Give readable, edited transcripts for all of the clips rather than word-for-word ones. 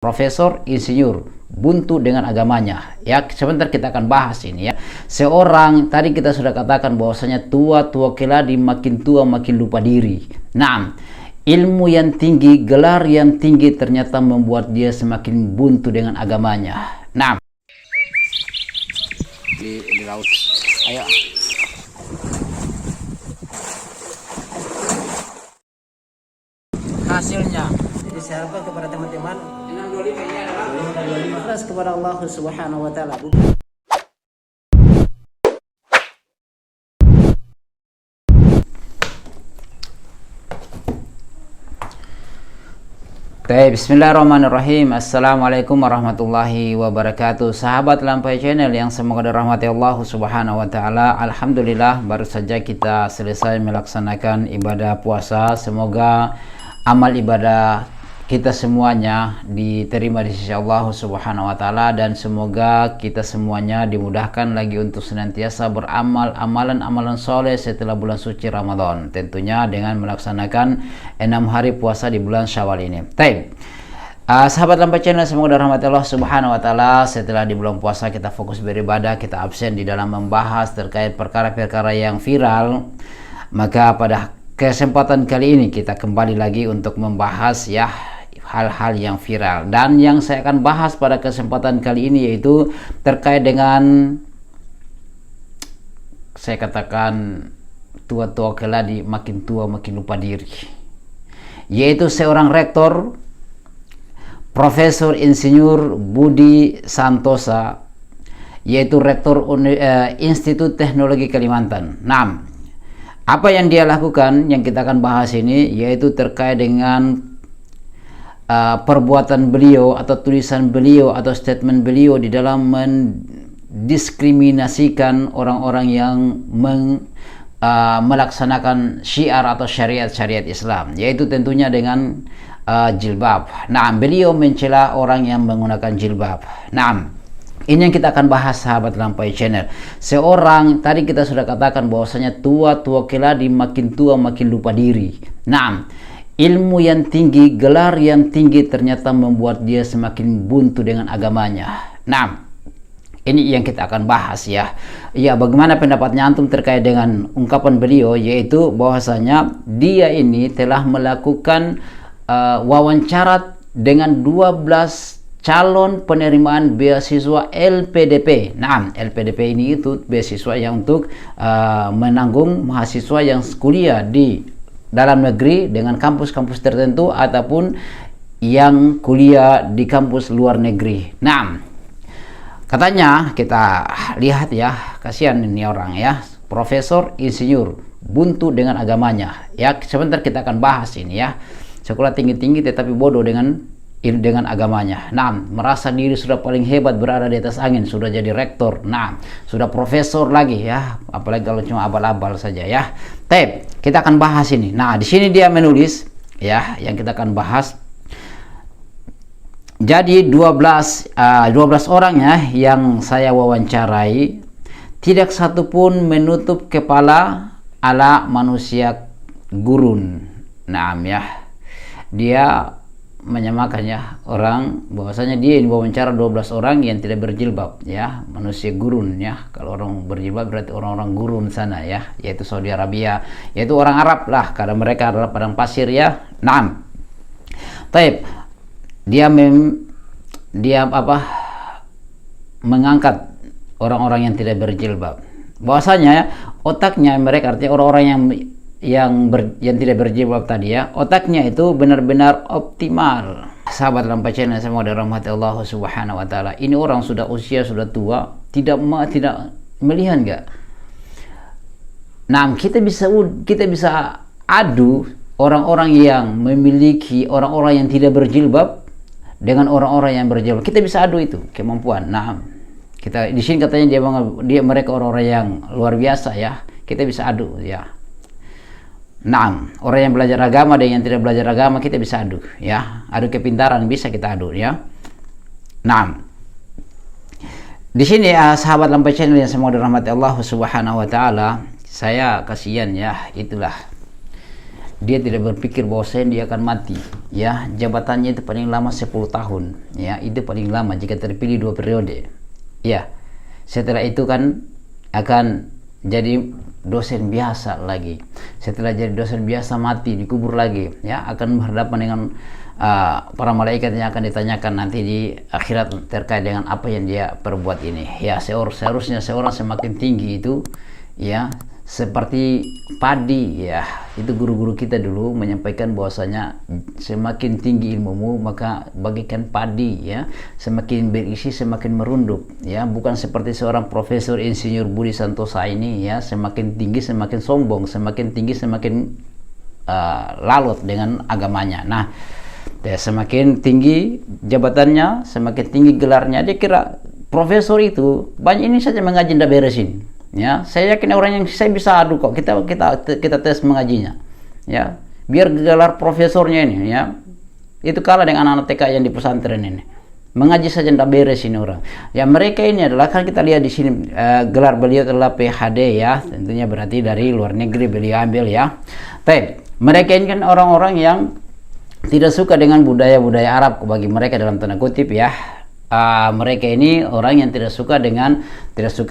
Profesor Insinyur buntu dengan agamanya. Ya, sebentar kita akan bahas ini ya. Seorang tadi kita sudah katakan bahwasanya tua keladi makin tua makin lupa diri. Nah, ilmu yang tinggi, gelar yang tinggi ternyata membuat dia semakin buntu dengan agamanya. Nah, di laut. Ayo. Hasilnya. Jadi saya harapkan kepada teman-teman 25 kepada Allah Subhanahu wa taala. Bismillahirrahmanirrahim. Assalamualaikum warahmatullahi wabarakatuh. Sahabat Lampai Channel yang semoga dirahmati Allah Subhanahu wa taala. Alhamdulillah baru saja kita selesai melaksanakan ibadah puasa. Semoga amal ibadah kita semuanya diterima di sisi Allah Subhanahu wa taala, dan semoga kita semuanya dimudahkan lagi untuk senantiasa beramal amalan soleh setelah bulan suci Ramadan, tentunya dengan melaksanakan 6 hari puasa di bulan Syawal ini. Sahabat Lampai Channel semoga dirahmati Allah Subhanahu wa taala. Setelah di bulan puasa kita fokus beribadah, kita absen di dalam membahas terkait perkara-perkara yang viral, maka pada kesempatan kali ini kita kembali lagi untuk membahas ya hal-hal yang viral. Dan yang saya akan bahas pada kesempatan kali ini yaitu terkait dengan, saya katakan, tua keladi makin tua makin lupa diri, yaitu seorang rektor Profesor Insinyur Budi Santosa, yaitu rektor Institut Teknologi Kalimantan. Nah, apa yang dia lakukan yang kita akan bahas ini yaitu terkait dengan perbuatan beliau atau tulisan beliau atau statement beliau di dalam mendiskriminasikan orang-orang yang melaksanakan syiar atau syariat Islam, yaitu tentunya dengan jilbab. Nah, beliau mencela orang yang menggunakan jilbab. Nah, ini yang kita akan bahas sahabat Lampai Channel. Seorang tadi kita sudah katakan bahwasanya tua keladi makin tua makin lupa diri. Nah, ilmu yang tinggi, gelar yang tinggi ternyata membuat dia semakin buntu dengan agamanya. Nah, ini yang kita akan bahas ya. Ya, bagaimana pendapatnya antum terkait dengan ungkapan beliau, yaitu bahwasanya dia ini telah melakukan wawancara dengan 12 calon penerimaan beasiswa LPDP. Nah, LPDP ini itu beasiswa yang untuk menanggung mahasiswa yang kuliah di dalam negeri dengan kampus-kampus tertentu ataupun yang kuliah di kampus luar negeri. Nah, katanya kita lihat ya, kasihan ini orang ya, Profesor Insinyur buntu dengan agamanya. Ya, sebentar kita akan bahas ini ya. Sekolah tinggi-tinggi tetapi bodoh dengan agamanya. Nah, merasa diri sudah paling hebat, berada di atas angin, sudah jadi rektor. Nah, sudah profesor lagi ya, apalagi kalau cuma abal-abal saja ya. Kita akan bahas ini. Nah, di sini dia menulis ya, yang kita akan bahas. Jadi 12 orang ya yang saya wawancarai, tidak satu pun menutup kepala ala manusia gurun. Nah, ya. Dia menyamakannya orang bahwasanya dia ini wawancara 12 orang yang tidak berjilbab ya, manusia gurun ya. Kalau orang berjilbab berarti orang-orang gurun sana ya, yaitu Saudi Arabia, yaitu orang Arab lah, karena mereka adalah padang pasir ya. Nah, dia mengangkat orang-orang yang tidak berjilbab, bahwasanya otaknya mereka, artinya orang-orang yang tidak berjilbab tadi ya, otaknya itu benar-benar optimal. Sahabat Lampai Channel semoga dirahmati Allah Subhanahu wa taala. Ini orang sudah usia sudah tua, tidak melihat enggak? Nah, kita bisa adu orang-orang yang memiliki orang-orang yang tidak berjilbab dengan orang-orang yang berjilbab. Kita bisa adu itu kemampuan. Nah, kita di sini katanya mereka orang-orang yang luar biasa ya. Kita bisa adu ya. Nah, orang yang belajar agama dan yang tidak belajar agama kita bisa adu ya, adu kepintaran bisa kita adu ya. Nah, di sini sahabat Lampai Channel yang semoga dirahmati Allah Subhanahu wa taala, saya kasihan ya, itulah dia tidak berpikir bahwasanya dia akan mati, ya. Jabatannya itu paling lama 10 tahun, ya. Itu paling lama jika terpilih 2 periode, ya. Setelah itu kan akan jadi dosen biasa lagi. Setelah jadi dosen biasa mati, dikubur lagi, ya. Akan berhadapan dengan para malaikat yang akan ditanyakan nanti di akhirat terkait dengan apa yang dia perbuat ini, ya. Seharusnya seorang semakin tinggi itu, ya, seperti padi, ya. Itu guru-guru kita dulu menyampaikan bahwasanya semakin tinggi ilmumu maka bagikan padi, ya. Semakin berisi semakin merunduk, ya. Bukan seperti seorang Profesor Insinyur Budi Santosa ini, ya. Semakin tinggi semakin sombong, semakin tinggi semakin lalut dengan agamanya. Nah, ya, semakin tinggi jabatannya, semakin tinggi gelarnya, dia kira profesor itu banyak ini saja mengaji ndak beresin, ya. Saya yakin orang yang saya bisa adu kok, kita tes mengajinya, ya. Biar gelar profesornya ini, ya, itu kalah dengan anak TK yang di pesantren ini, mengaji saja ndak beres ini orang. Ya, mereka ini adalah, kan kita lihat di sini gelar beliau adalah PhD, ya. Tentunya berarti dari luar negeri beliau ambil, ya. Tapi mereka ini kan orang-orang yang tidak suka dengan budaya-budaya Arab bagi mereka dalam tanda kutip, ya. Mereka ini orang yang tidak suka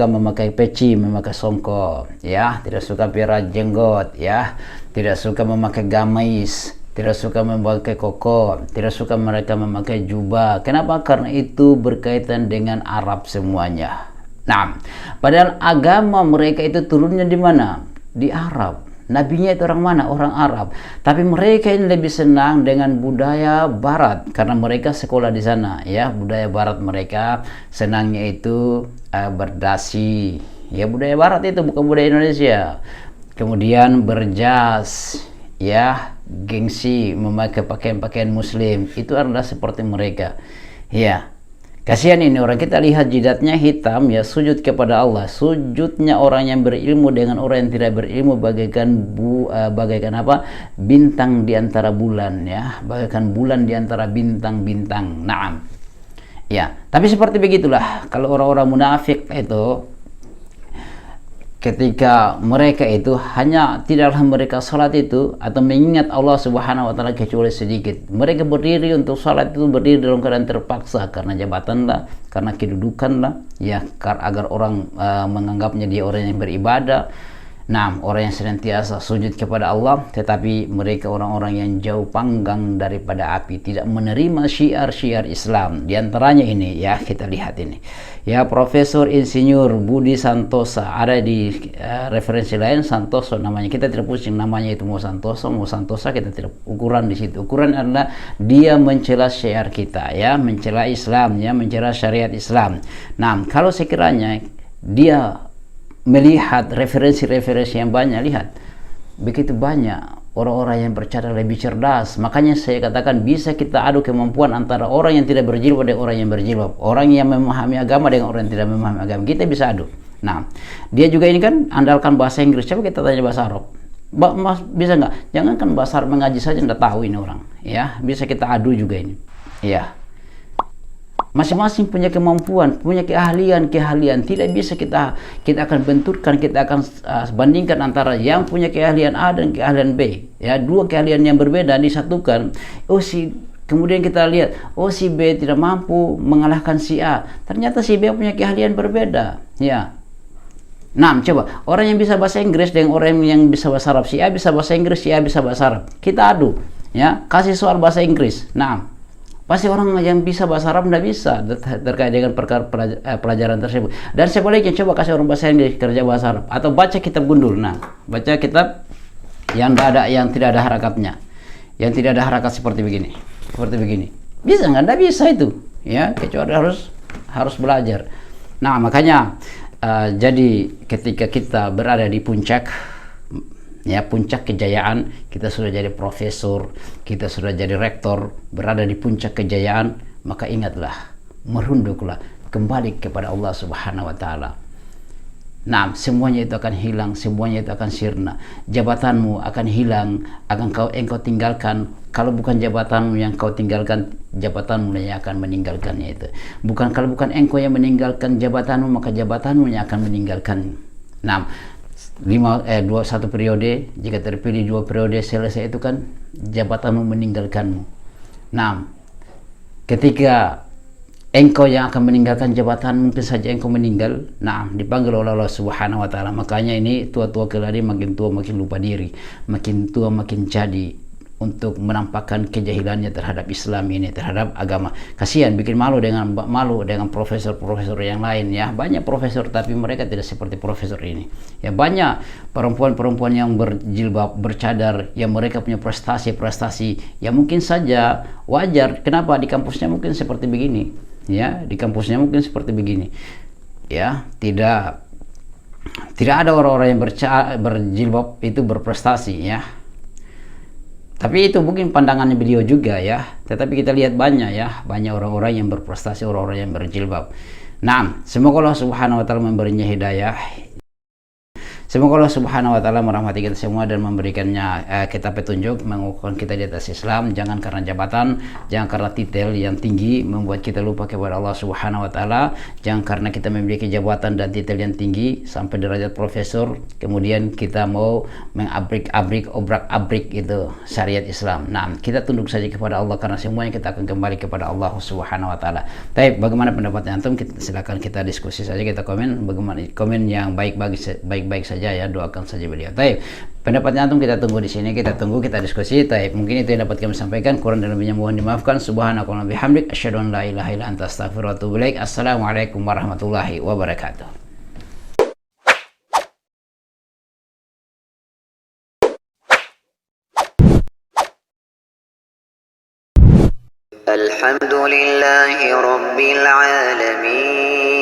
memakai peci, memakai songkok, ya, tidak suka piara jenggot, ya, tidak suka memakai gamis, tidak suka memakai koko, tidak suka mereka memakai jubah. Kenapa? Karena itu berkaitan dengan Arab semuanya. Nah, padahal agama mereka itu turunnya di mana? Di Arab. Nabinya itu orang mana? Orang Arab. Tapi mereka ini lebih senang dengan budaya Barat karena mereka sekolah di sana, ya. Budaya Barat mereka senangnya itu berdasi, ya. Budaya Barat itu bukan budaya Indonesia. Kemudian berjas, ya, gengsi, memakai pakaian-pakaian Muslim, itu adalah seperti mereka, ya. Kasihan ini orang, kita lihat jidatnya hitam, ya, sujud kepada Allah. Sujudnya orang yang berilmu dengan orang yang tidak berilmu bagaikan apa? Bintang di antara bulan, ya. Bagaikan bulan di antara bintang-bintang. Naam. Ya, tapi seperti begitulah kalau orang-orang munafik itu, ketika mereka itu hanya tidaklah mereka salat itu atau mengingat Allah Subhanahu wa taala kecuali sedikit. Mereka berdiri untuk salat itu berdiri dalam keadaan terpaksa karena jabatan lah, karena kedudukan lah, ya, agar orang menganggapnya dia orang yang beribadah. Nah, orang yang senantiasa sujud kepada Allah, tetapi mereka orang-orang yang jauh panggang daripada api, tidak menerima syiar-syiar Islam. Di antaranya ini, ya, kita lihat ini. Ya, Profesor Insinyur Budi Santosa, ada di referensi lain Santoso namanya. Kita tidak pusing namanya itu mau Santoso, mau Santosa, kita tidak ukuran di situ. Ukuran adalah dia mencela syiar kita, ya, mencela Islam, ya, mencela syariat Islam. Nah, kalau sekiranya dia melihat referensi-referensi yang banyak, lihat begitu banyak orang-orang yang bercara lebih cerdas. Makanya saya katakan bisa kita adu kemampuan antara orang yang tidak berjilbab dengan orang yang berjilbab, orang yang memahami agama dengan orang yang tidak memahami agama, kita bisa adu. Nah, dia juga ini kan andalkan bahasa Inggris, coba kita tanya bahasa Arab, Mas bisa nggak? Jangankan bahasa Arab, mengaji saja nggak tahu ini orang, ya. Bisa kita adu juga ini, ya. Masing-masing punya kemampuan, punya keahlian. Tidak bisa kita akan benturkan, kita akan bandingkan antara yang punya keahlian A dan keahlian B, ya. Dua keahlian yang berbeda disatukan. Kemudian kita lihat, si B tidak mampu mengalahkan si A. Ternyata si B punya keahlian berbeda, ya. Nah, coba orang yang bisa bahasa Inggris dengan orang yang bisa bahasa Arab, si A bisa bahasa Inggris, si A bisa bahasa Arab. Kita adu, ya. Kasih soal bahasa Inggris. Nah, pasti orang yang bisa bahasa Arab tidak bisa terkait dengan perkara pelajaran tersebut. Dan sebaliknya, coba kasih orang bahasa Inggris kerja bahasa Arab atau baca kitab gundul. Nah, baca kitab yang tidak ada harakatnya, yang tidak ada harakat seperti begini, bisa nggak? Tidak bisa itu, ya, kecuali harus belajar. Nah, makanya jadi ketika kita berada di puncak, ya, puncak kejayaan, kita sudah jadi profesor, kita sudah jadi rektor, berada di puncak kejayaan, maka ingatlah, merunduklah kembali kepada Allah Subhanahu wa taala. Nah, semuanya itu akan hilang, semuanya itu akan sirna. Jabatanmu akan hilang, engkau tinggalkan. Kalau bukan jabatanmu yang kau tinggalkan, jabatanmu yang akan meninggalkannya itu. Kalau bukan engkau yang meninggalkan jabatanmu, maka jabatanmu yang akan meninggalkan. Nah, satu periode, jika terpilih 2 periode selesai itu kan jabatanmu meninggalkanmu. Nah, ketika engkau yang akan meninggalkan jabatan, mungkin saja engkau meninggal, nah dipanggil oleh Allah Subhanahu wa taala. Makanya ini tua-tua keladi makin tua makin lupa diri, makin tua makin jadi untuk menampakkan kejahilannya terhadap Islam ini, terhadap agama. Kasihan, bikin malu dengan profesor-profesor yang lain ya. Banyak profesor tapi mereka tidak seperti profesor ini. Ya, banyak perempuan-perempuan yang berjilbab, bercadar, yang mereka punya prestasi-prestasi yang mungkin saja wajar. Kenapa di kampusnya mungkin seperti begini? Ya, di kampusnya mungkin seperti begini. Ya, tidak ada orang-orang yang berjilbab itu berprestasi ya. Tapi itu mungkin pandangannya beliau juga ya. Tetapi kita lihat banyak ya, banyak orang-orang yang berprestasi, orang-orang yang berjilbab. Nah, semoga Allah Subhanahu wa taala memberinya hidayah. Semoga Allah Subhanahu wa taala merahmati kita semua dan memberikannya kita petunjuk, mengukuhkan kita di atas Islam. Jangan karena jabatan, jangan karena titel yang tinggi membuat kita lupa kepada Allah Subhanahu wa taala. Jangan karena kita memiliki jabatan dan titel yang tinggi sampai derajat profesor, kemudian kita mau mengabrik-abrik, obrak-abrik itu syariat Islam. Nah, kita tunduk saja kepada Allah karena semuanya kita akan kembali kepada Allah Subhanahu wa taala. Baik, bagaimana pendapatnya antum? Silakan kita diskusi saja, kita komen bagaimana komen yang baik-baik saja ya, doakan saja beliau. Baik, pendapatnya antum kita tunggu di sini, kita tunggu, kita diskusi. Baik, mungkin itu yang dapat kami sampaikan, kurang dan lebihnya mohon dimaafkan. Subhanakallahumma bihamdik, asyhadu an la ilaha illa anta, astaghfiruka wa atubu ilaik. Assalamualaikum warahmatullahi wabarakatuh. Alhamdulillahi rabbil alamin.